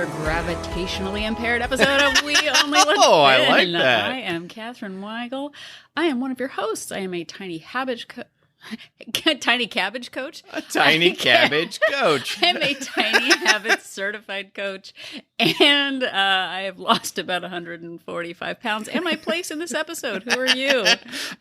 another gravitationally impaired episode of We Only Look Oh, Thin. I like that. I am Catherine Weigel. I am one of your hosts. I am a tiny cabbage coach. Tiny cabbage coach. I'm a tiny habits certified coach, and I have lost about 145 pounds. And my place in this episode. Who are you?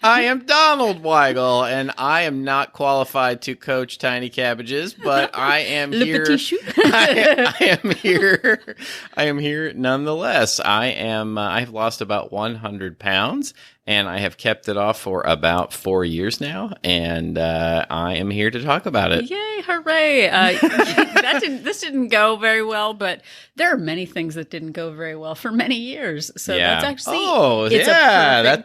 I am Donald Weigel, and I am not qualified to coach tiny cabbages, but I am here. I am here. I am here nonetheless. I've lost about 100 pounds. And I have kept it off for about 4 years now, and I am here to talk about it. Yay, hooray. This didn't go very well, but there are many things that didn't go very well for many years. So that's actually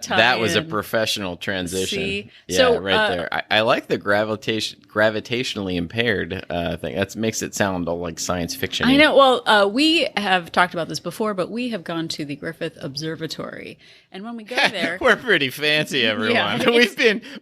that was a professional transition. See? Yeah, so, right there. I like the gravitationally impaired thing. That makes it sound all like science fiction. I know. Well, we have talked about this before, but we have gone to the Griffith Observatory. And when we go there... We're pretty fancy, everyone. Yeah,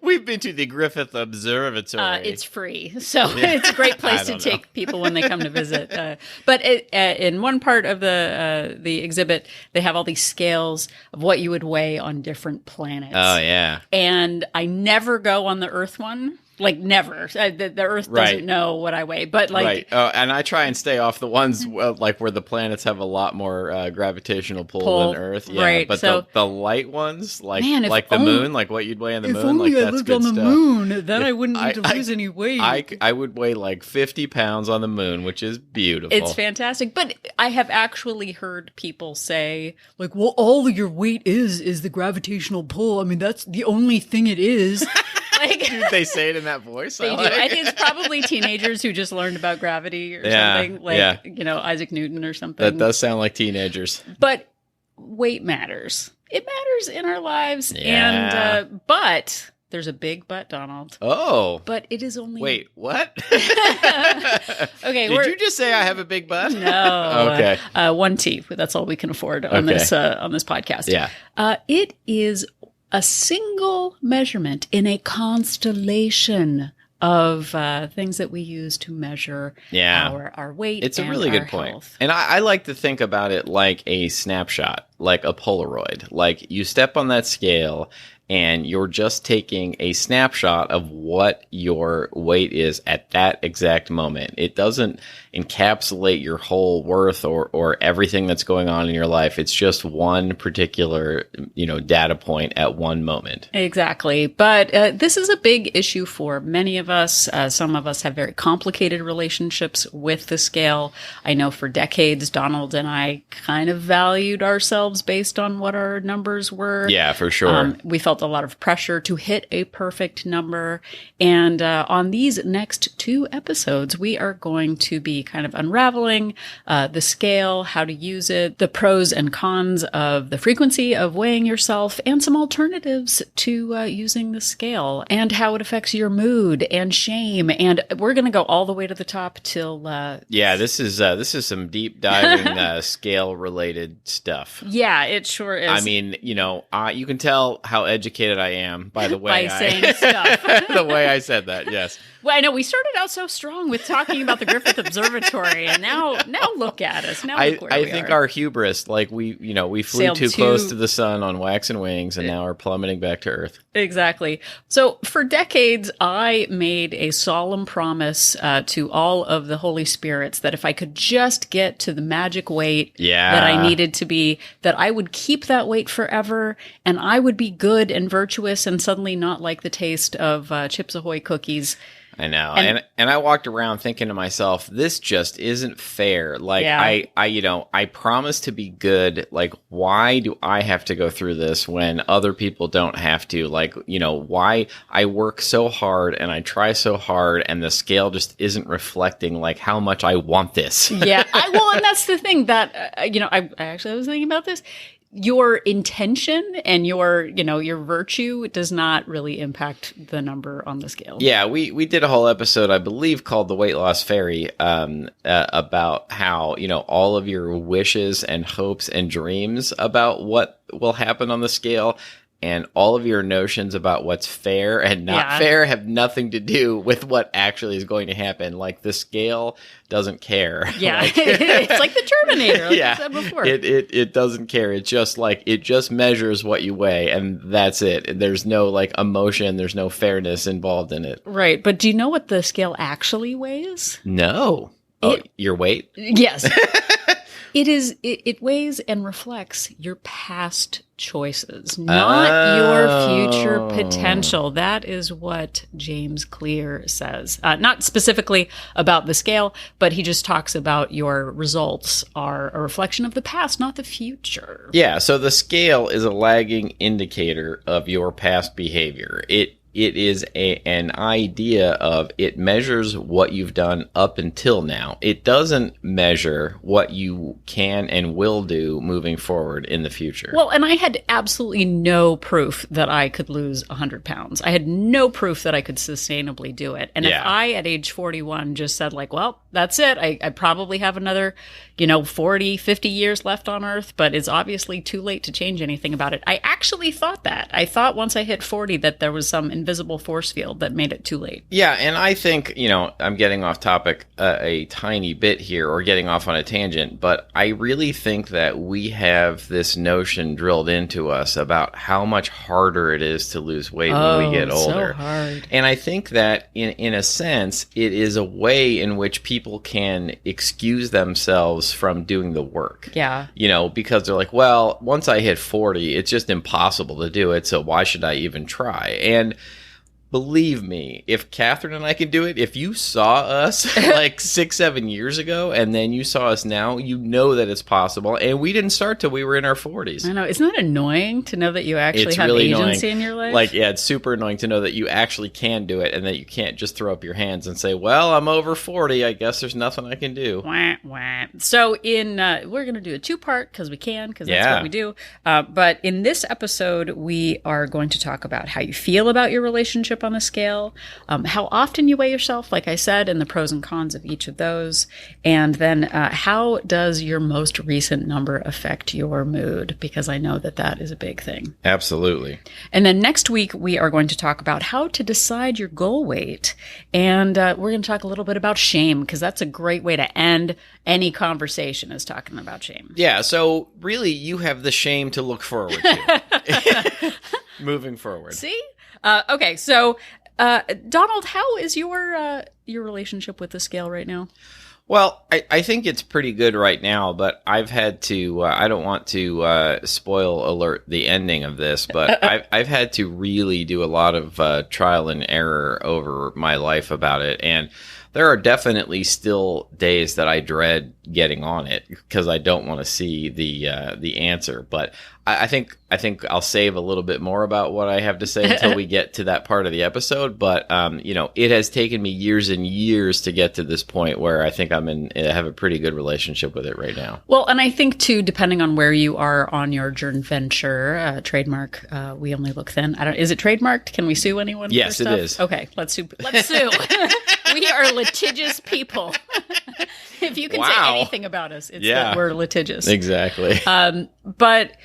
we've been to the Griffith Observatory. It's free, so it's a great place to take people when they come to visit. But in one part of the exhibit, they have all these scales of what you would weigh on different planets. Oh yeah, and I never go on the Earth one. Like never. The Earth doesn't know what I weigh, but like... Right. And I try and stay off the ones like where the planets have a lot more gravitational pull than Earth. Yeah, right. But so, the light ones, like the moon, like what you'd weigh on the moon, if only like I that's lived good on the stuff. moon, then I wouldn't need to lose any weight. I would weigh like 50 pounds on the moon, which is beautiful. It's fantastic. But I have actually heard people say, like, well, all your weight is the gravitational pull. I mean, that's the only thing it is. Did they say it in that voice? They do. I think it's probably teenagers who just learned about gravity or something, like Isaac Newton or something. That does sound like teenagers. But weight matters. It matters in our lives. Yeah. And but there's a big but, Donald. Oh. But it is only... Wait, what? Okay. Did you just say I have a big butt? No. Okay. One T. That's all we can afford on this podcast. Yeah. It is a single measurement in a constellation of things that we use to measure our weight. It's a really good point. Health. And I like to think about it like a snapshot, like a Polaroid. Like you step on that scale and you're just taking a snapshot of what your weight is at that exact moment. It doesn't encapsulate your whole worth or everything that's going on in your life. It's just one particular, data point at one moment. Exactly. But this is a big issue for many of us. Some of us have very complicated relationships with the scale. I know for decades, Donald and I kind of valued ourselves based on what our numbers were. Yeah, for sure. We felt a lot of pressure to hit a perfect number. And on these next 2 episodes, we are going to be kind of unraveling the scale, how to use it, the pros and cons of the frequency of weighing yourself, and some alternatives to using the scale, and how it affects your mood and shame. And we're going to go all the way to the top till... this is some deep diving scale related stuff. Yeah, it sure is. I mean, you can tell how educated I am by the way saying stuff. The way I said that, yes. Well, I know we started out so strong with talking about the Griffith Observatory, and now look at us. Now look where we are. I think our hubris, like we flew too close to the sun on waxing wings, and now we're plummeting back to Earth. Exactly. So for decades, I made a solemn promise to all of the Holy Spirits that if I could just get to the magic weight that I needed to be, that I would keep that weight forever, and I would be good and virtuous and suddenly not like the taste of Chips Ahoy cookies. I know. And I walked around thinking to myself, this just isn't fair. Like, I promised to be good. Like, why do I have to go through this when other people don't have to? Like, why I work so hard and I try so hard and the scale just isn't reflecting like how much I want this. Yeah. And that's the thing that, I was thinking about this. Your intention and your virtue does not really impact the number on the scale. Yeah, we did a whole episode, I believe, called The Weight Loss Fairy, about how, all of your wishes and hopes and dreams about what will happen on the scale and all of your notions about what's fair and not fair have nothing to do with what actually is going to happen. Like the scale doesn't care. Yeah, it's like the Terminator, like I said before. It doesn't care. It's just like, it just measures what you weigh, and that's it. There's no like emotion, there's no fairness involved in it. Right, but do you know what the scale actually weighs? No. Your weight? Yes. It weighs and reflects your past choices, not your future potential. That is what James Clear says. Not specifically about the scale, but he just talks about your results are a reflection of the past, not the future. Yeah, so the scale is a lagging indicator of your past behavior. It is an idea of, it measures what you've done up until now. It doesn't measure what you can and will do moving forward in the future. Well, and I had absolutely no proof that I could lose 100 pounds. I had no proof that I could sustainably do it. And if I, at age 41, just said like, well, that's it. I probably have another, 40, 50 years left on Earth, but it's obviously too late to change anything about it. I actually thought that. I thought once I hit 40 that there was some invisible force field that made it too late. Yeah, and I think, I'm getting off topic a tiny bit here, or getting off on a tangent, but I really think that we have this notion drilled into us about how much harder it is to lose weight when we get older. So hard. And I think that in a sense, it is a way in which people can excuse themselves from doing the work. Yeah. Because they're like, well, once I hit 40, it's just impossible to do it, so why should I even try? And believe me, if Catherine and I can do it, if you saw us like 6-7 years ago and then you saw us now, you know that it's possible. And we didn't start till we were in our 40s. I know. Isn't that annoying to know that you actually have really agency annoying. In your life? Like, yeah, it's super annoying to know that you actually can do it and that you can't just throw up your hands and say, well, I'm over 40. I guess there's nothing I can do. Wah, wah. So we're going to do a 2-part because we can, because that's what we do. But in this episode, we are going to talk about how you feel about your relationship on the scale, how often you weigh yourself, like I said, and the pros and cons of each of those. And then how does your most recent number affect your mood? Because I know that is a big thing. Absolutely. And then next week, we are going to talk about how to decide your goal weight. And we're going to talk a little bit about shame, because that's a great way to end any conversation, is talking about shame. Yeah, so really you have the shame to look forward to moving forward. See? Okay, so Donald, how is your relationship with the scale right now? Well, I think it's pretty good right now, but I've had to, I don't want to spoil alert the ending of this, but I've had to really do a lot of trial and error over my life about it. And there are definitely still days that I dread getting on it because I don't want to see the answer. But I think I'll save a little bit more about what I have to say until we get to that part of the episode. But it has taken me years and years to get to this point where I think I have a pretty good relationship with it right now. Well, and I think too, depending on where you are on your journey venture, trademark, we only look thin. Is it trademarked? Can we sue anyone? Yes, for stuff? It is. Okay, let's sue. We are litigious people. If you can say anything about us, it's that we're litigious. Exactly. But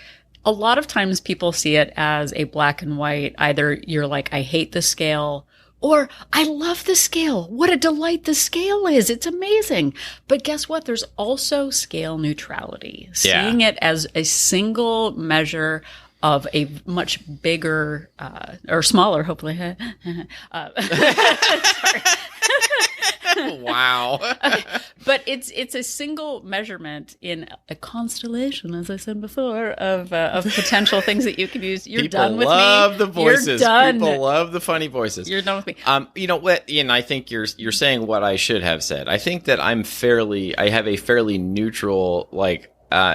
a lot of times people see it as a black and white. Either you're like, I hate the scale, or I love the scale. What a delight the scale is. It's amazing. But guess what? There's also scale neutrality. Yeah. Seeing it as a single measure of a much bigger, or smaller, hopefully. Sorry. Wow. But it's a single measurement in a constellation, as I said before, of potential things that you can use. You're People done with me. People love the voices. You're done. People love the funny voices. You're done with me. You know what? Ian, I think you're saying what I should have said. I think that I have a fairly neutral,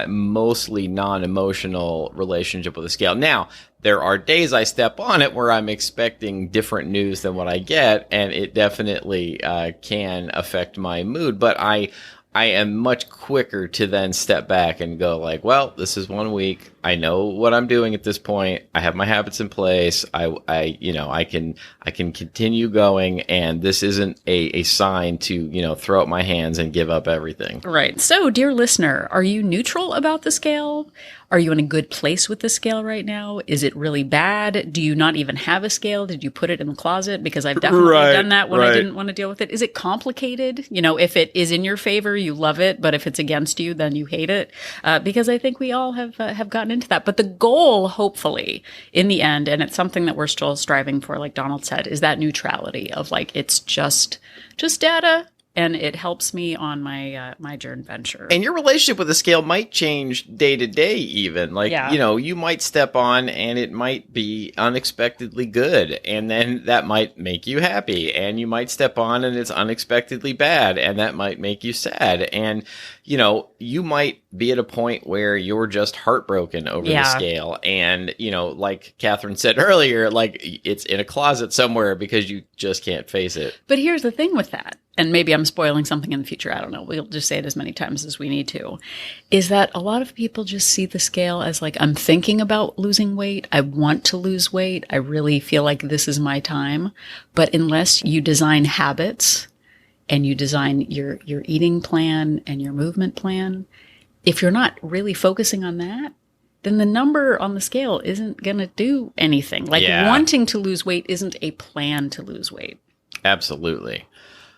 mostly non-emotional relationship with the scale. Now, there are days I step on it where I'm expecting different news than what I get, and it definitely can affect my mood. But I am much quicker to then step back and go like, well, this is 1 week. I know what I'm doing at this point. I have my habits in place. I can continue going, and this isn't a sign to, throw up my hands and give up everything. Right. So, dear listener, are you neutral about the scale? Are you in a good place with the scale right now? Is it really bad? Do you not even have a scale? Did you put it in the closet? Because I've definitely done that when I didn't want to deal with it. Is it complicated? If it is in your favor, you love it. But if it's against you, then you hate it. Because I think we all have gotten into that. But the goal, hopefully, in the end, and it's something that we're still striving for, like Donald said, is that neutrality of like, it's just data. And it helps me on my my journey venture. And your relationship with the scale might change day to day even. Like, you might step on and it might be unexpectedly good. And then that might make you happy. And you might step on and it's unexpectedly bad. And that might make you sad. And, you might be at a point where you're just heartbroken over the scale. And, like Catherine said earlier, like it's in a closet somewhere because you just can't face it. But here's the thing with that. And maybe I'm spoiling something in the future. I don't know. We'll just say it as many times as we need to. Is that a lot of people just see the scale as like, I'm thinking about losing weight. I want to lose weight. I really feel like this is my time. But unless you design habits and you design your eating plan and your movement plan, if you're not really focusing on that, then the number on the scale isn't going to do anything. Like wanting to lose weight isn't a plan to lose weight. Absolutely.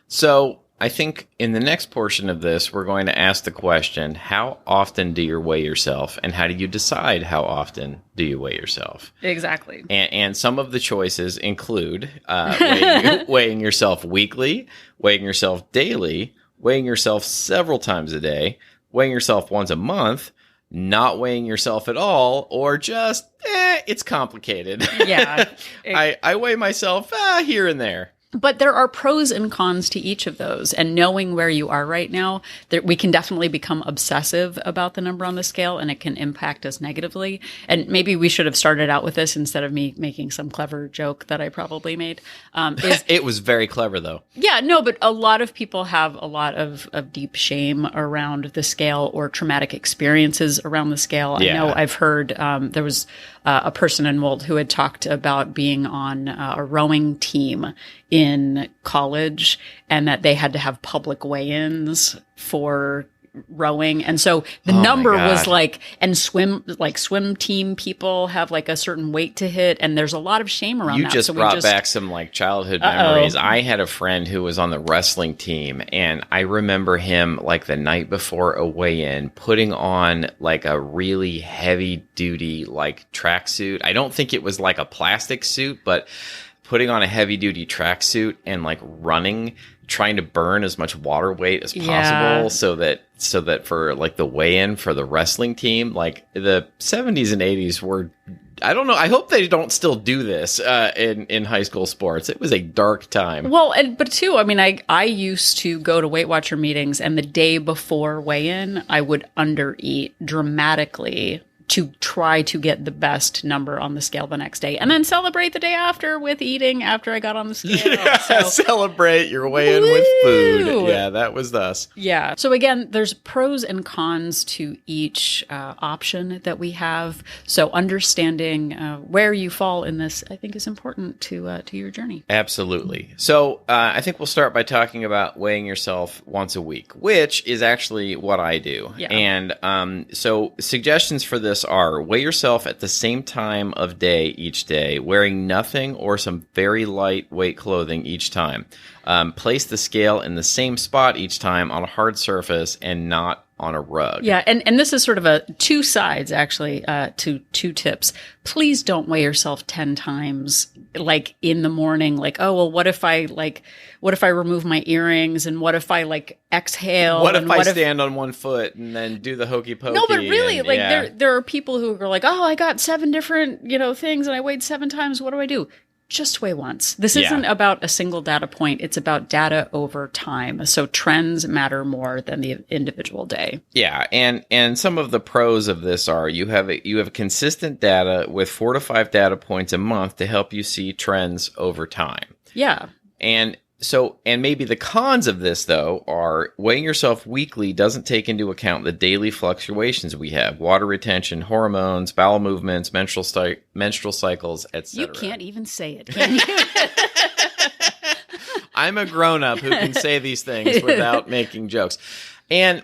So I think in the next portion of this, we're going to ask the question, how often do you weigh yourself? And how do you decide how often do you weigh yourself? Exactly. And some of the choices include weighing yourself weekly, weighing yourself daily, weighing yourself several times a day, weighing yourself once a month, not weighing yourself at all, or just, it's complicated. Yeah. I weigh myself here and there. But there are pros and cons to each of those. And knowing where you are right now, we can definitely become obsessive about the number on the scale, and it can impact us negatively. And maybe we should have started out with this instead of me making some clever joke that I probably made. It was very clever, though. Yeah, no, but a lot of people have a lot of deep shame around the scale or traumatic experiences around the scale. Yeah. I know I've heard there was a person in WOLT who had talked about being on a rowing team in college and that they had to have public weigh-ins for rowing. And so the number was like, and swim team people have like a certain weight to hit. And there's a lot of shame around that. You just brought back some like childhood memories. I had a friend who was on the wrestling team, and I remember him like the night before a weigh-in putting on like a really heavy duty like tracksuit. I don't think it was like a plastic suit, but putting on a heavy duty tracksuit and like running, trying to burn as much water weight as possible so that for like the weigh-in for the wrestling team, like the 70s and 80s were, I don't know, I hope they don't still do this in high school sports. It was a dark time. Well, but too, I mean, I used to go to Weight Watcher meetings, and the day before weigh-in, I would undereat dramatically to try to get the best number on the scale the next day, and then celebrate the day after with eating after I got on the scale. Yeah, so, celebrate your weigh-in with food. Yeah, that was us. Yeah. So again, there's pros and cons to each option that we have. So understanding where you fall in this, I think, is important to your journey. Absolutely. So I think we'll start by talking about weighing yourself once a week, which is actually what I do. Yeah. And so suggestions for this are: weigh yourself at the same time of day each day, wearing nothing or some very lightweight clothing each time. Place the scale in the same spot each time on a hard surface and not on a rug. Yeah, and this is sort of a two sides, actually, to two tips. Please don't weigh yourself 10 times, like in the morning, like, oh, well, what if I remove my earrings, and what if I like exhale? What if I stand on one foot and then do the hokey pokey? No, but really, there are people who are like, oh, I got 7 different, things and I weighed 7 times. What do I do? Just weigh once. This isn't about a single data point. It's about data over time. So trends matter more than the individual day. Yeah, and some of the pros of this are you have consistent data with 4 to 5 data points a month to help you see trends over time. Yeah. And maybe the cons of this, though, are weighing yourself weekly doesn't take into account the daily fluctuations we have: water retention, hormones, bowel movements, menstrual cycles, etc. You can't even say it, can you? I'm a grown-up who can say these things without making jokes. And,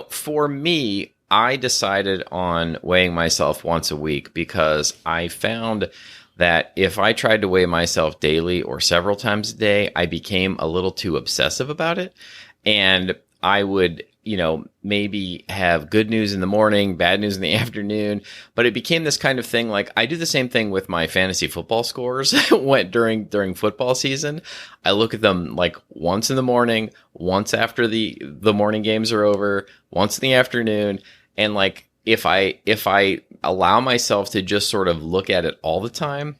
for me, I decided on weighing myself once a week because I found that if I tried to weigh myself daily or several times a day, I became a little too obsessive about it. And I would, maybe have good news in the morning, bad news in the afternoon. But it became this kind of thing. Like I do the same thing with my fantasy football scores during football season. I look at them like once in the morning, once after the morning games are over, once in the afternoon. And like, if I allow myself to just sort of look at it all the time,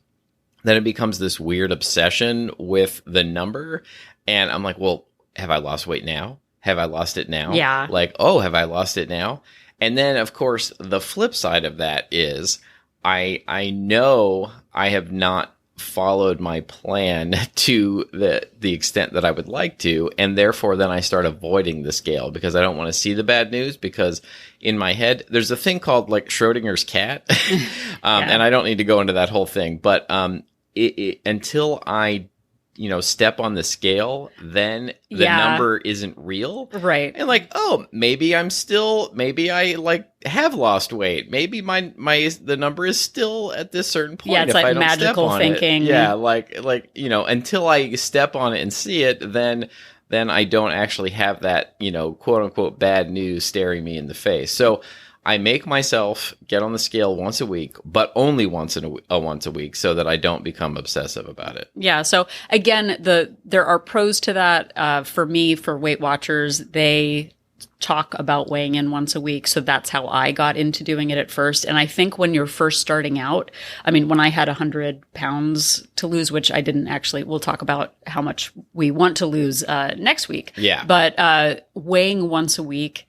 then it becomes this weird obsession with the number. And I'm like, well, have I lost weight now? Have I lost it now? Yeah. Like, oh, have I lost it now? And then, of course, the flip side of that is I know I have not followed my plan to the extent that I would like to. And therefore, then I start avoiding the scale because I don't want to see the bad news, because in my head, there's a thing called like Schrodinger's cat. And I don't need to go into that whole thing. But until I step on the scale, then the number isn't real. Right. And like, oh, maybe I like have lost weight. Maybe the number is still at this certain point. Yeah, it's if like I don't magical step on thinking. It. Yeah, like until I step on it and see it, then I don't actually have that, quote unquote bad news staring me in the face. So I make myself get on the scale once a week, but only once a week, so that I don't become obsessive about it. Yeah. So again, there are pros to that. For me, for Weight Watchers, they talk about weighing in once a week. So that's how I got into doing it at first. And I think when you're first starting out, I mean, when I had 100 pounds to lose, which I didn't actually, we'll talk about how much we want to lose next week. Yeah. But weighing once a week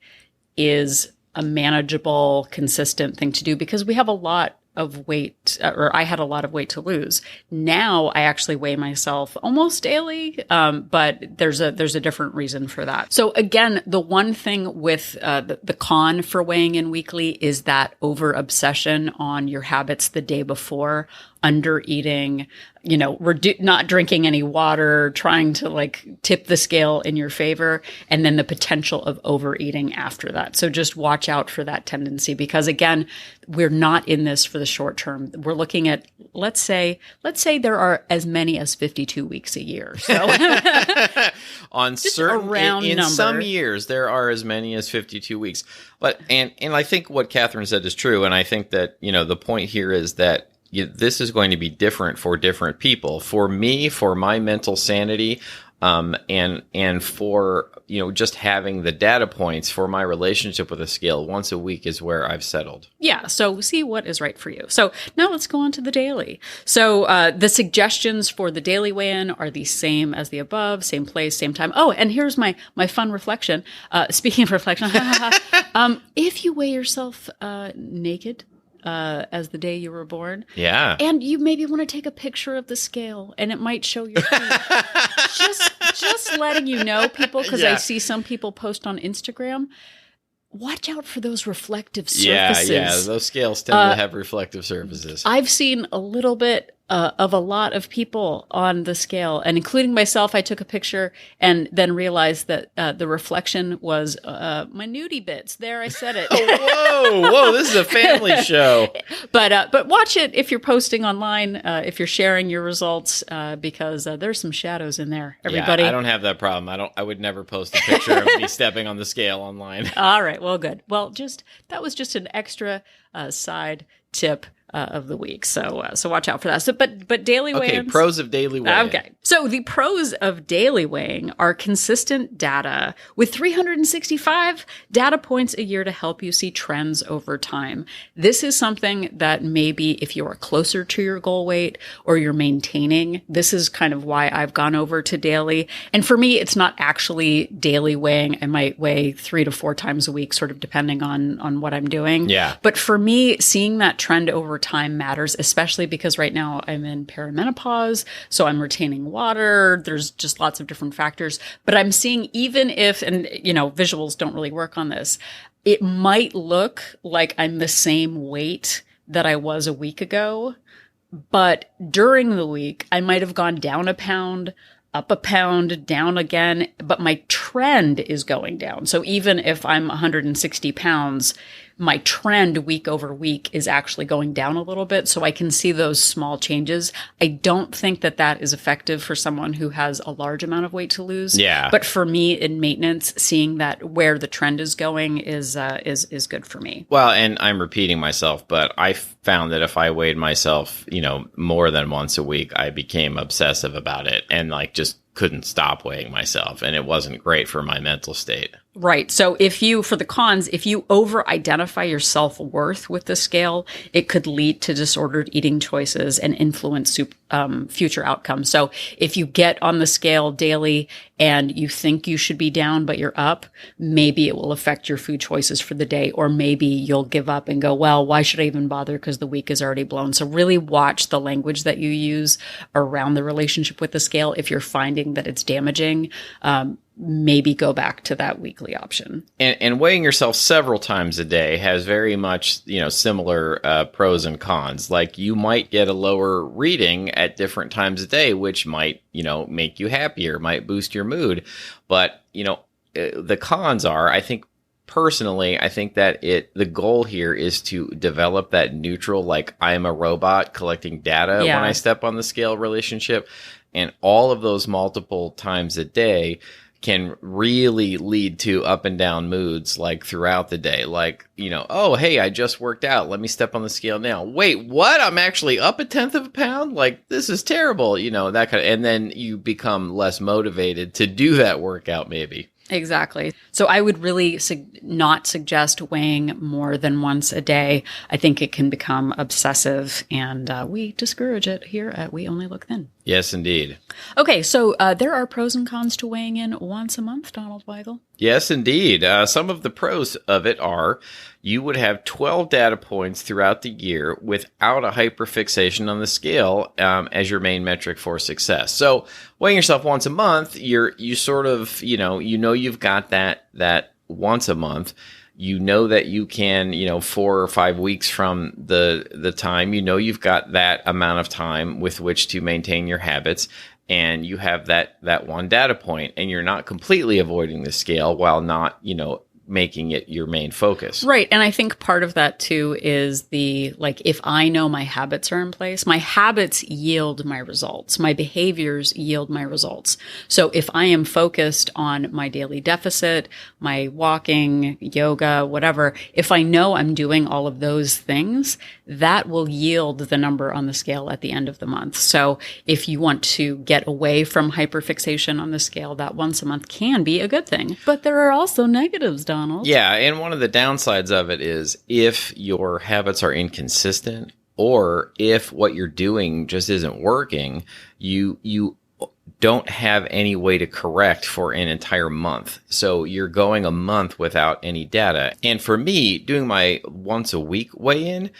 is a manageable, consistent thing to do because we have a lot of weight, or I had a lot of weight to lose. Now I actually weigh myself almost daily, but there's a different reason for that. So again, the one thing with the con for weighing in weekly is that over obsession on your habits the day before, under eating, not drinking any water, trying to like tip the scale in your favor, and then the potential of overeating after that. So just watch out for that tendency because again, we're not in this for the short term. We're looking at, let's say there are as many as 52 weeks a year. So on certain, in some years, there are as many as 52 weeks. But, and I think what Catherine said is true. And I think that, the point here is that this is going to be different for different people. For me, for my mental sanity, and for, just having the data points for my relationship with a scale once a week is where I've settled. Yeah. So see what is right for you. So now let's go on to the daily. So the suggestions for the daily weigh-in are the same as the above, same place, same time. Oh, and here's my fun reflection. Speaking of reflection, if you weigh yourself naked, as the day you were born. Yeah. And you maybe want to take a picture of the scale and it might show your feet. just letting you know, people, because I see some people post on Instagram. Watch out for those reflective surfaces. Yeah, those scales tend to have reflective surfaces. I've seen a little bit of a lot of people on the scale, and including myself. I took a picture and then realized that the reflection was my nudie bits. There, I said it. Whoa! This is a family show. But watch it if you're posting online, if you're sharing your results, because there's some shadows in there. Everybody, I don't have that problem. I would never post a picture of me stepping on the scale online. All right. Well, good. Well, that was just an extra side tip of the week. So watch out for that. So, but daily weigh-ins. Okay, pros of daily weighing. Okay. So the pros of daily weighing are consistent data with 365 data points a year to help you see trends over time. This is something that maybe if you are closer to your goal weight or you're maintaining, this is kind of why I've gone over to daily. And for me, it's not actually daily weighing. I might weigh 3 to 4 times a week, sort of depending on what I'm doing. Yeah. But for me, seeing that trend over time matters, especially because right now I'm in perimenopause, so I'm retaining water. There's just lots of different factors. But I'm seeing, even if, and visuals don't really work on this, it might look like I'm the same weight that I was a week ago, but during the week, I might have gone down a pound, up a pound, down again, but my trend is going down. So even if I'm 160 pounds, my trend week over week is actually going down a little bit. So I can see those small changes. I don't think that that is effective for someone who has a large amount of weight to lose. Yeah. But for me in maintenance, seeing that where the trend is going is good for me. Well, and I'm repeating myself, but I found that if I weighed myself, more than once a week, I became obsessive about it and like just couldn't stop weighing myself. And it wasn't great for my mental state. Right. So for the cons, if you over-identify your self-worth with the scale, it could lead to disordered eating choices and influence future outcomes. So if you get on the scale daily and you think you should be down, but you're up, maybe it will affect your food choices for the day, or maybe you'll give up and go, well, why should I even bother? Because the week is already blown. So really watch the language that you use around the relationship with the scale. If you're finding that it's damaging, maybe go back to that weekly option. And weighing yourself several times a day has very much, similar pros and cons. Like you might get a lower reading at different times a day, which might, make you happier, might boost your mood. But, the cons are, I think, personally, I think that the goal here is to develop that neutral, like I'm a robot collecting data when I step on the scale relationship. And all of those multiple times a day can really lead to up and down moods like throughout the day. Like, oh, hey, I just worked out. Let me step on the scale now. Wait, what? I'm actually up 1/10 of a pound? Like, this is terrible. That kind of, and then you become less motivated to do that workout maybe. Exactly. So I would really not suggest weighing more than once a day. I think it can become obsessive, and we discourage it here at We Only Look Thin. Yes, indeed. Okay, so there are pros and cons to weighing in once a month, Donald Weigel. Yes, indeed. Some of the pros of it are you would have 12 data points throughout the year without a hyperfixation on the scale as your main metric for success. So weighing yourself once a month, you sort of, you've got that once a month. You know that you can, 4 or 5 weeks from the time, you've got that amount of time with which to maintain your habits. And you have that one data point, and you're not completely avoiding the scale while not, making it your main focus. Right. And I think part of that too is if I know my habits are in place, my habits yield my results. My behaviors yield my results. So if I am focused on my daily deficit, my walking, yoga, whatever, if I know I'm doing all of those things, that will yield the number on the scale at the end of the month. So if you want to get away from hyperfixation on the scale, that once a month can be a good thing. But there are also negatives, Donald. Yeah, and one of the downsides of it is if your habits are inconsistent or if what you're doing just isn't working, you don't have any way to correct for an entire month. So you're going a month without any data. And for me, doing my once a week weigh-in,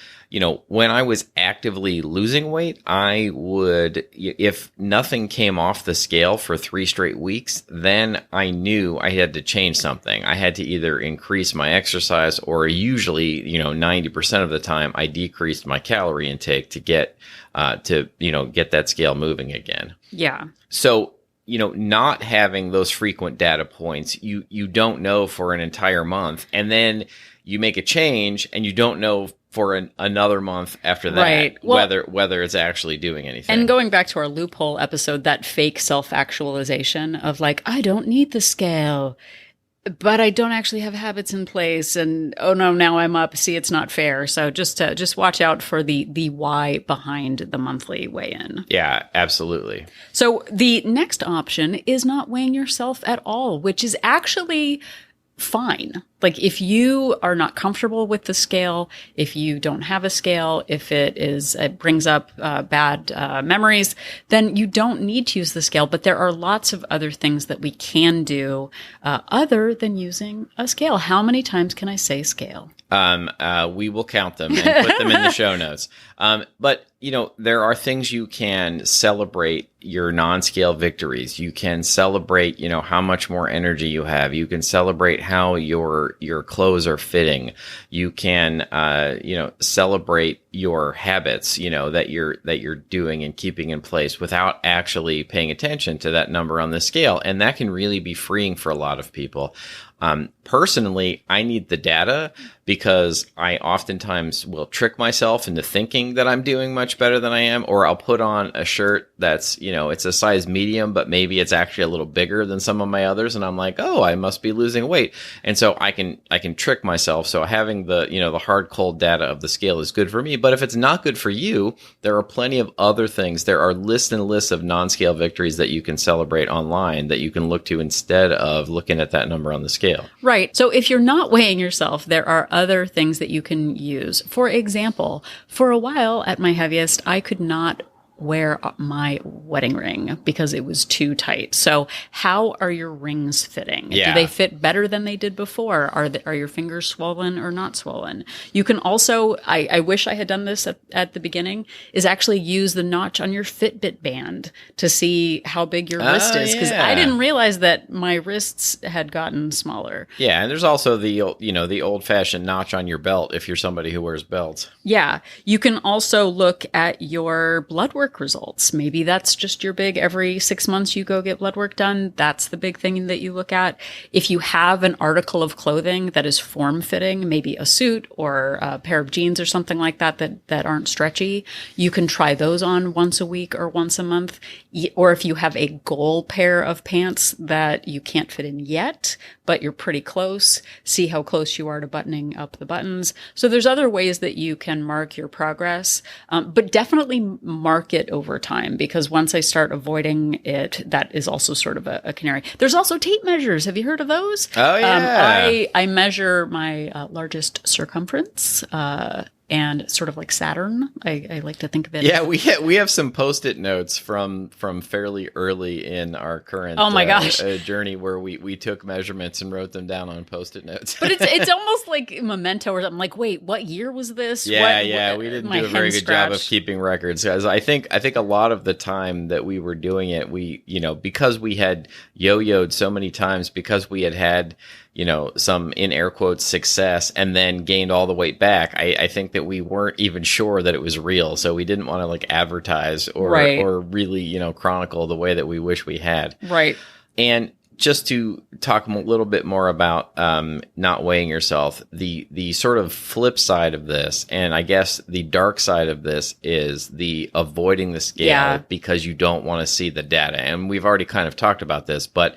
when I was actively losing weight, I would, if nothing came off the scale for 3 straight weeks, then I knew I had to change something. I had to either increase my exercise or usually, 90% of the time I decreased my calorie intake to get that scale moving again. Yeah. So, not having those frequent data points, you don't know for an entire month. And then you make a change and you don't know for another month after that, right. Well, whether it's actually doing anything. And going back to our loophole episode, that fake self-actualization of I don't need the scale, but I don't actually have habits in place, and oh no, now I'm up. See, it's not fair. So just watch out for the why behind the monthly weigh-in. Yeah, absolutely. So the next option is not weighing yourself at all, which is actually fine. If you are not comfortable with the scale, if you don't have a scale, if it brings up bad memories, then you don't need to use the scale. But there are lots of other things that we can do other than using a scale. How many times can I say scale? We will count them and put them in the show notes. But there are things you can celebrate your non-scale victories. You can celebrate, how much more energy you have. You can celebrate how your clothes are fitting. You can, celebrate your habits, that you're doing and keeping in place without actually paying attention to that number on the scale. And that can really be freeing for a lot of people. Personally, I need the data because I oftentimes will trick myself into thinking that I'm doing much better than I am, or I'll put on a shirt that's, it's a size medium, but maybe it's actually a little bigger than some of my others. And I'm like, oh, I must be losing weight. And so I can trick myself. So having the hard, cold data of the scale is good for me. But if it's not good for you, there are plenty of other things. There are lists and lists of non-scale victories that you can celebrate online that you can look to instead of looking at that number on the scale. Right. So if you're not weighing yourself, there are other things that you can use. For example, for a while at my heaviest, I could not wear my wedding ring because it was too tight. So how are your rings fitting? Yeah. Do they fit better than they did before? Are your fingers swollen or not swollen? You can also, I wish I had done this at the beginning, is actually use the notch on your Fitbit band to see how big your wrist is. Because I didn't realize that my wrists had gotten smaller. Yeah. And there's also the old fashioned notch on your belt if you're somebody who wears belts. Yeah. You can also look at your blood work results. Maybe that's just your big every 6 months you go get blood work done. That's the big thing that you look at. If you have an article of clothing that is form fitting, maybe a suit or a pair of jeans or something like that aren't stretchy, you can try those on once a week or once a month. Or if you have a goal pair of pants that you can't fit in yet, but you're pretty close, see how close you are to buttoning up the buttons. So there's other ways that you can mark your progress, but definitely mark it over time, because once I start avoiding it, that is also sort of a canary. There's also tape measures. Have you heard of those? Oh, yeah. I measure my largest circumference, and sort of like Saturn. I like to think of it. Yeah, we have some Post-it notes from fairly early in our current journey where we took measurements and wrote them down on Post-it notes. But it's almost like a memento or something. Like, wait, what year was this? We didn't do a very good job of keeping records. Because I think a lot of the time that we were doing it, we because we had yo-yoed so many times, because we had some in air quotes success and then gained all the weight back. I think that we weren't even sure that it was real. So we didn't want to like advertise or really, chronicle the way that we wish we had. Right. And just to talk a little bit more about not weighing yourself, the sort of flip side of this, and I guess the dark side of this, is the avoiding the scale because you don't want to see the data. And we've already kind of talked about this, but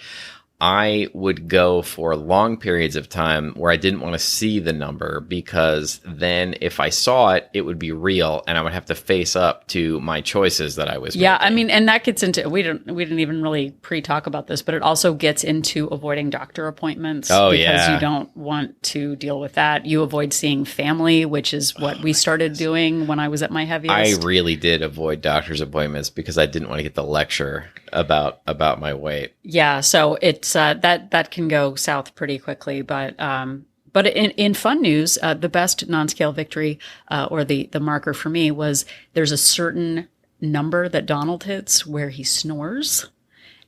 I would go for long periods of time where I didn't want to see the number, because then if I saw it, it would be real and I would have to face up to my choices that I was making. I mean, and that gets into, we didn't even really pre-talk about this, but it also gets into avoiding doctor appointments because you don't want to deal with that. You avoid seeing family, which is what we started doing when I was at my heaviest. I really did avoid doctor's appointments because I didn't want to get the lecture about my weight. Yeah, so it's that can go south pretty quickly, but in fun news, the best non-scale victory or the marker for me was there's a certain number that Donald hits where he snores.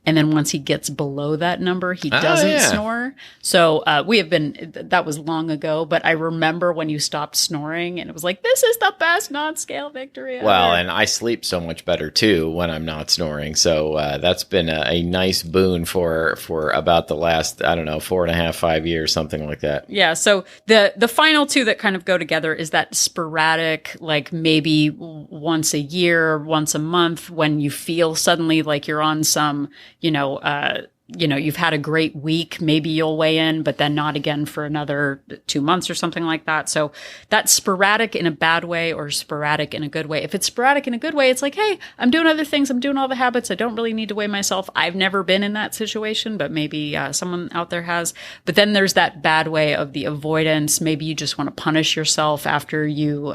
And then once he gets below that number, he doesn't snore. So that was long ago, but I remember when you stopped snoring and it was like, this is the best non-scale victory ever. Well, and I sleep so much better too when I'm not snoring. So that's been a nice boon for about the last, 4.5, 5 years, something like that. Yeah. So the final two that kind of go together is that sporadic, like maybe once a year, once a month, when you feel suddenly like you're on some, you've had a great week, maybe you'll weigh in, but then not again for another 2 months or something like that. So that's sporadic in a bad way or sporadic in a good way. If it's sporadic in a good way, it's like, hey, I'm doing other things. I'm doing all the habits. I don't really need to weigh myself. I've never been in that situation, but maybe someone out there has. But then there's that bad way of the avoidance. Maybe you just want to punish yourself after you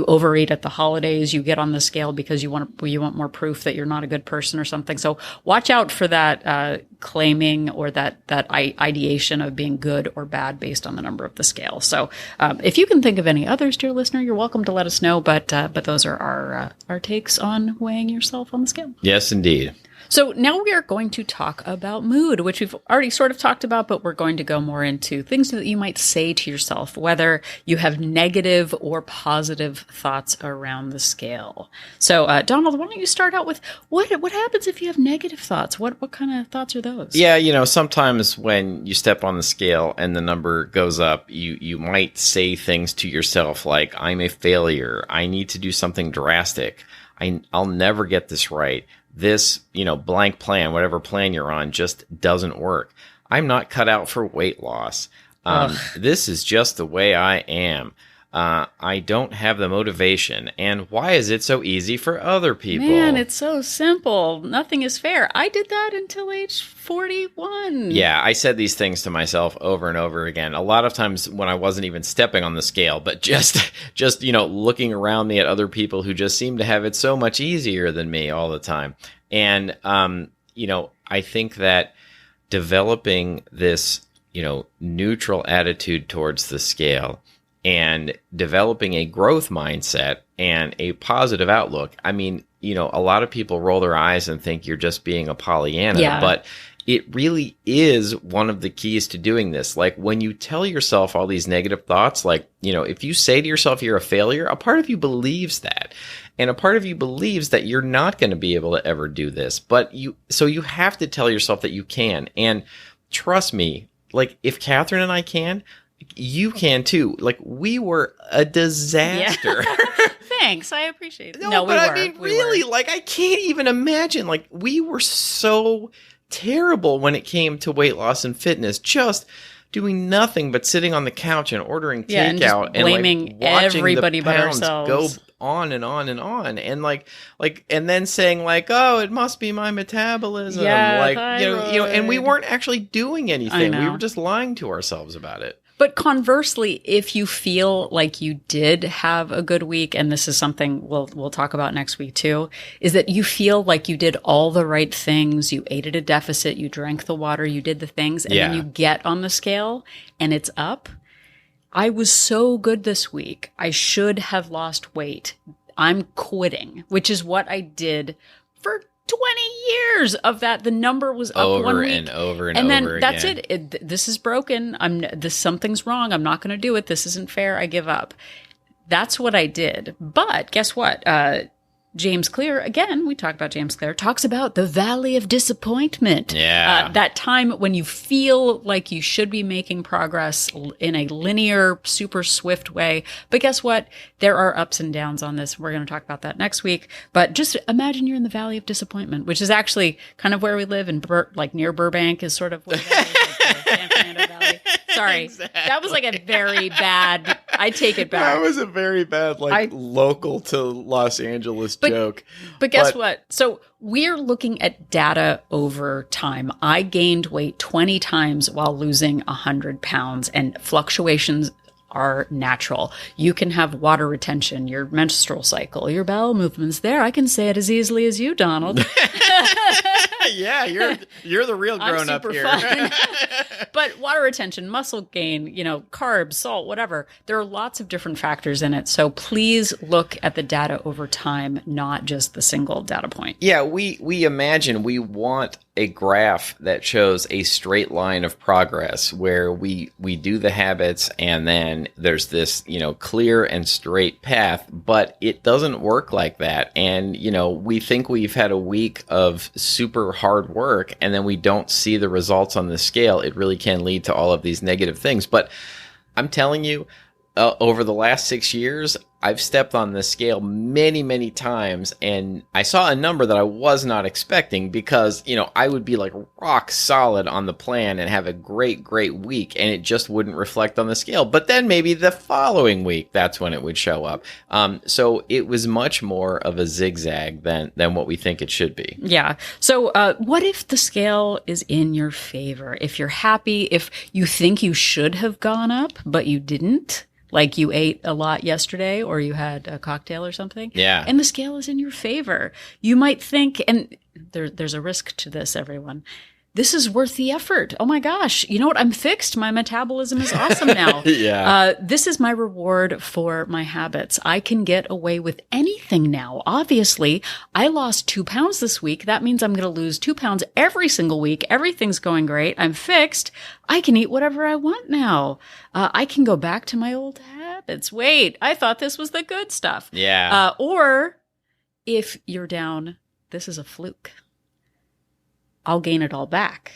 overeat at the holidays. You get on the scale because you want more proof that you're not a good person or something. So watch out for that claiming or that ideation of being good or bad based on the number of the scale. So if you can think of any others, dear listener, you're welcome to let us know. But those are our takes on weighing yourself on the scale. Yes, indeed. So now we are going to talk about mood, which we've already sort of talked about, but we're going to go more into things that you might say to yourself, whether you have negative or positive thoughts around the scale. So, Donald, why don't you start out with what happens if you have negative thoughts? What kind of thoughts are those? Yeah, sometimes when you step on the scale and the number goes up, you might say things to yourself like, I'm a failure. I need to do something drastic. I'll never get this right. This, blank plan, whatever plan you're on, just doesn't work. I'm not cut out for weight loss. This is just the way I am. I don't have the motivation. And why is it so easy for other people? Man, it's so simple. Nothing is fair. I did that until age 41. Yeah, I said these things to myself over and over again. A lot of times when I wasn't even stepping on the scale, but just looking around me at other people who just seem to have it so much easier than me all the time. And, I think that developing this, neutral attitude towards the scale and developing a growth mindset and a positive outlook. I mean, a lot of people roll their eyes and think you're just being a Pollyanna, but it really is one of the keys to doing this. Like when you tell yourself all these negative thoughts, like, if you say to yourself you're a failure, a part of you believes that. And a part of you believes that you're not going to be able to ever do this. So you have to tell yourself that you can. And trust me, like if Catherine and I can, you can too. Like we were a disaster. Yeah. Thanks, I appreciate it. No, but I mean, really, like I can't even imagine. Like we were so terrible when it came to weight loss and fitness. Just doing nothing but sitting on the couch and ordering takeout and blaming watching everybody the but pounds ourselves. Go on and on and on, and and then saying like, oh, it must be my metabolism. And we weren't actually doing anything. We were just lying to ourselves about it. But conversely, if you feel like you did have a good week, and this is something we'll talk about next week too, is that you feel like you did all the right things, you ate at a deficit, you drank the water, you did the things, and then you get on the scale and it's up. I was so good this week. I should have lost weight. I'm quitting, which is what I did for 20 years of that. The number was up over 1 week. and over and and over then again. That's it. This is broken. Something's wrong. I'm not going to do it. This isn't fair. I give up. That's what I did. But guess what? James Clear, again, we talked about James Clear, talks about the valley of disappointment. Yeah. That time when you feel like you should be making progress in a linear, super swift way. But guess what? There are ups and downs on this. We're going to talk about that next week. But just imagine you're in the valley of disappointment, which is actually kind of where we live in near Burbank is sort of where that is, like the San Fernando Valley. Sorry. Exactly. That was like a very bad, I take it back. That was a very bad, local to Los Angeles joke. But guess what? So we're looking at data over time. I gained weight 20 times while losing 100 pounds, and fluctuations are natural. You can have water retention, your menstrual cycle, your bowel movements there. I can say it as easily as you, Donald. Yeah, you're the real grown up here. Fun. But water retention, muscle gain, carbs, salt, whatever. There are lots of different factors in it. So please look at the data over time, not just the single data point. Yeah, we imagine we want a graph that shows a straight line of progress where we do the habits and then there's this, clear and straight path, but it doesn't work like that. And, we think we've had a week of super hard work and then we don't see the results on the scale. It really can lead to all of these negative things. But I'm telling you, over the last 6 years, I've stepped on this scale many, many times, and I saw a number that I was not expecting because, I would be like rock solid on the plan and have a great, great week, and it just wouldn't reflect on the scale. But then maybe the following week, that's when it would show up. So it was much more of a zigzag than what we think it should be. Yeah. So what if the scale is in your favor? If you're happy, if you think you should have gone up, but you didn't? Like you ate a lot yesterday or you had a cocktail or something. Yeah. And the scale is in your favor. You might think, and there's a risk to this, everyone. this is worth the effort. Oh my gosh. You know what? I'm fixed. My metabolism is awesome now. Yeah. This is my reward for my habits. I can get away with anything now. Obviously, I lost 2 pounds this week. That means I'm going to lose 2 pounds every single week. Everything's going great. I'm fixed. I can eat whatever I want now. I can go back to my old habits. Wait, I thought this was the good stuff. Yeah. Or if you're down, this is a fluke. I'll gain it all back.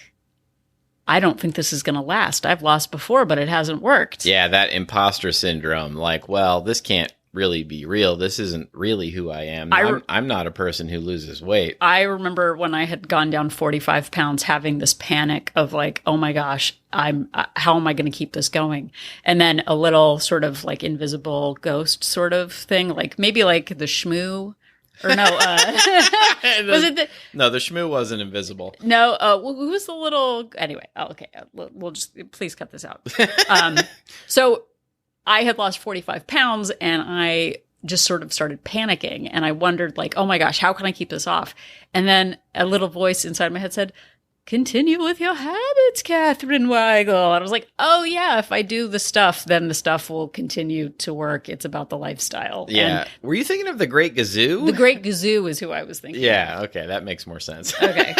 I don't think this is going to last. I've lost before, but it hasn't worked. Yeah, that imposter syndrome. Like, well, this can't really be real. This isn't really who I am. I'm not a person who loses weight. I remember when I had gone down 45 pounds having this panic of like, oh my gosh, how am I going to keep this going? And then a little sort of like invisible ghost sort of thing, like maybe like the shmoo. Or no, was it No, the shmoo wasn't invisible. No, who was the little, anyway, okay, we'll just, please cut this out. So I had lost 45 pounds and I just sort of started panicking and I wondered like, oh my gosh, how can I keep this off? And then a little voice inside my head said, continue with your habits, Catherine Weigel. And I was like, oh yeah, if I do the stuff, then the stuff will continue to work. It's about the lifestyle. Yeah. And were you thinking of the Great Gazoo? the Great Gazoo is who I was thinking Yeah. of. Okay. That makes more sense. Okay.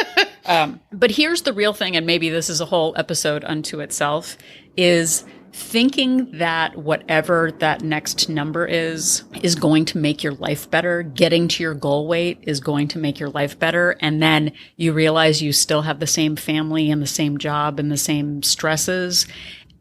But here's the real thing, and maybe this is a whole episode unto itself, is thinking that whatever that next number is going to make your life better. Getting to your goal weight is going to make your life better. And then you realize you still have the same family and the same job and the same stresses,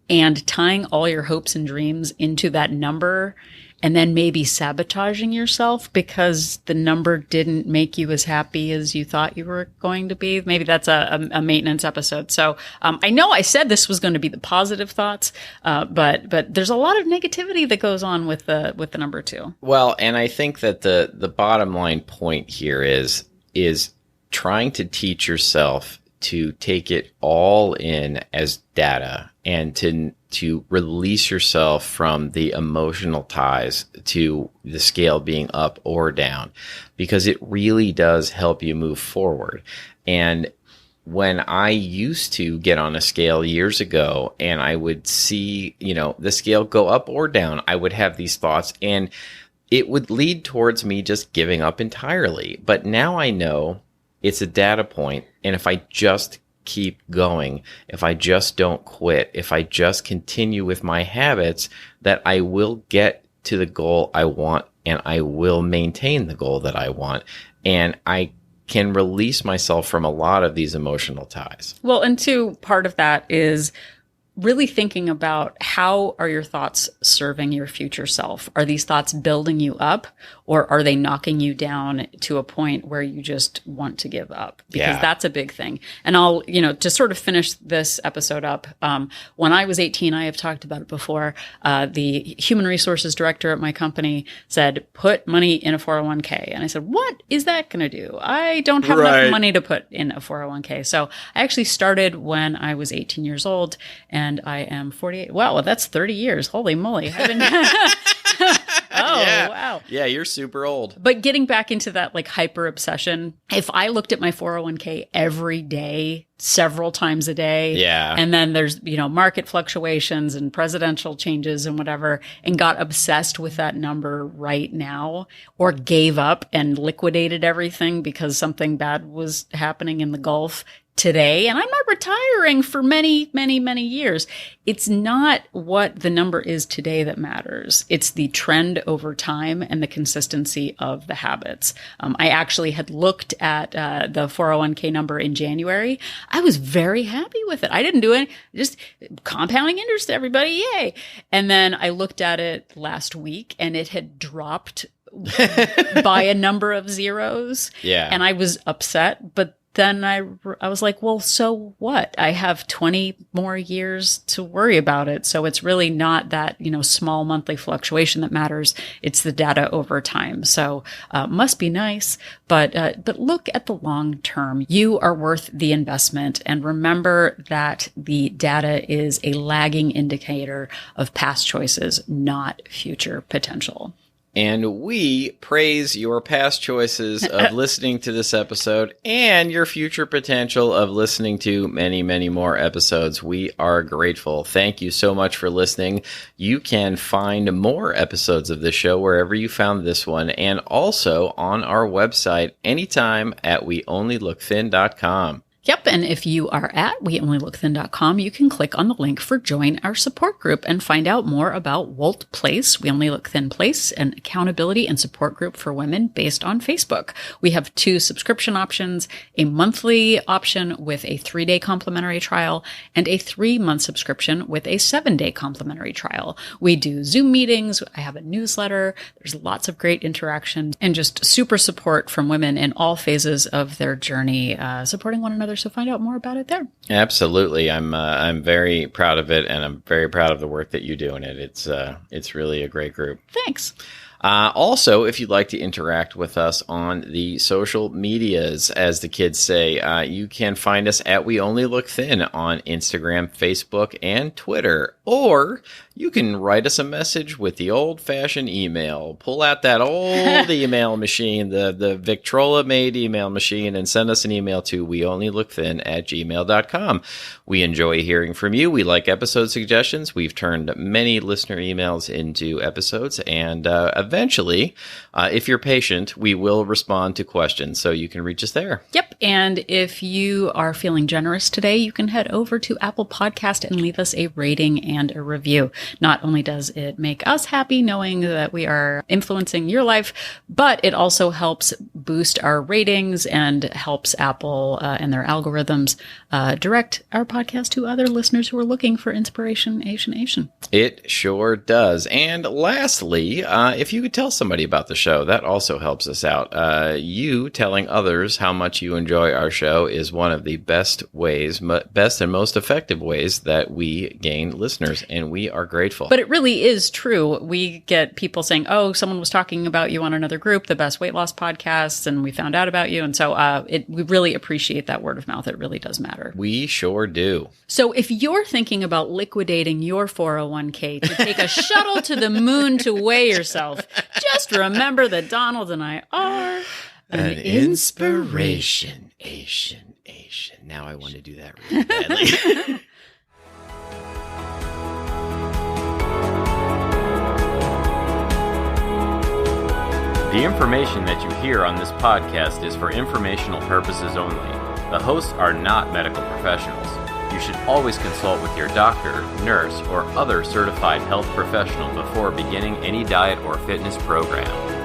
and tying all your hopes and dreams into that number, and then maybe sabotaging yourself because the number didn't make you as happy as you thought you were going to be. Maybe that's a maintenance episode. So I know I said this was going to be the positive thoughts, but there's a lot of negativity that goes on with the number 2. Well, and I think that the bottom line point here is trying to teach yourself to take it all in as data and to release yourself from the emotional ties to the scale being up or down, because it really does help you move forward. And when I used to get on a scale years ago and I would see, the scale go up or down, I would have these thoughts and it would lead towards me just giving up entirely. But now I know it's a data point, and if I just keep going, if I just don't quit, if I just continue with my habits, that I will get to the goal I want and I will maintain the goal that I want. And I can release myself from a lot of these emotional ties. Well, and 2, part of that is really thinking about how are your thoughts serving your future self? Are these thoughts building you up, or are they knocking you down to a point where you just want to give up? Because that's a big thing. And I'll, to sort of finish this episode up, when I was 18, I have talked about it before, the human resources director at my company said, put money in a 401k. And I said, what is that going to do? I don't have enough money to put in a 401k. So I actually started when I was 18 years old, and I am 48. Wow, that's 30 years. Holy moly. I've been wow. Yeah, you're super old. But getting back into that like hyper obsession, if I looked at my 401k every day, several times a day, and then there's, market fluctuations and presidential changes and whatever, and got obsessed with that number right now, or gave up and liquidated everything because something bad was happening in the Gulf today, and I'm not retiring for many, many, many years. It's not what the number is today that matters. It's the trend over time and the consistency of the habits. I actually had looked at the 401k number in January. I was very happy with it. I didn't do it. Just compounding interest, everybody. Yay. And then I looked at it last week and it had dropped by a number of zeros. Yeah. And I was upset, but then I was like, well, so what? I have 20 more years to worry about it. So it's really not that, small monthly fluctuation that matters. It's the data over time. So must be nice, but look at the long term. You are worth the investment. And remember that the data is a lagging indicator of past choices, not future potential. And we praise your past choices of listening to this episode and your future potential of listening to many, many more episodes. We are grateful. Thank you so much for listening. You can find more episodes of this show wherever you found this one, and also on our website anytime at weonlylookthin.com. Yep, and if you are at weonlylookthin.com, you can click on the link for Join Our Support Group and find out more about WOLT Place, We Only Look Thin Place, an accountability and support group for women based on Facebook. We have 2 subscription options, a monthly option with a 3-day complimentary trial and a 3-month subscription with a 7-day complimentary trial. We do Zoom meetings, I have a newsletter, there's lots of great interaction and just super support from women in all phases of their journey, supporting one another. So find out more about it there. Absolutely. I'm very proud of it, and I'm very proud of the work that you do in it. It's really a great group. Thanks. Also, if you'd like to interact with us on the social medias, as the kids say, you can find us at We Only Look Thin on Instagram, Facebook, and Twitter. Or you can write us a message with the old-fashioned email. Pull out that old email machine, the Victrola-made email machine, and send us an email to weonlylookthin@gmail.com. We enjoy hearing from you. We like episode suggestions. We've turned many listener emails into episodes, and eventually, if you're patient, we will respond to questions, so you can reach us there. Yep, and if you are feeling generous today, you can head over to Apple Podcast and leave us a rating and a review. Not only does it make us happy knowing that we are influencing your life, but it also helps boost our ratings and helps Apple and their algorithms direct our podcast to other listeners who are looking for inspiration, Asian. It sure does. And lastly, if you could tell somebody about the show, that also helps us out. You telling others how much you enjoy our show is one of the best and most effective ways that we gain listeners, and we are grateful. But it really is true. We get people saying, oh, someone was talking about you on another group, the best weight loss podcasts, and we found out about you. And so we really appreciate that word of mouth. It really does matter. We sure do. So if you're thinking about liquidating your 401k to take a shuttle to the moon to weigh yourself, just remember that Donald and I are an inspiration. Asian. Now I want to do that really badly. The information that you hear on this podcast is for informational purposes only. The hosts are not medical professionals. You should always consult with your doctor, nurse, or other certified health professional before beginning any diet or fitness program.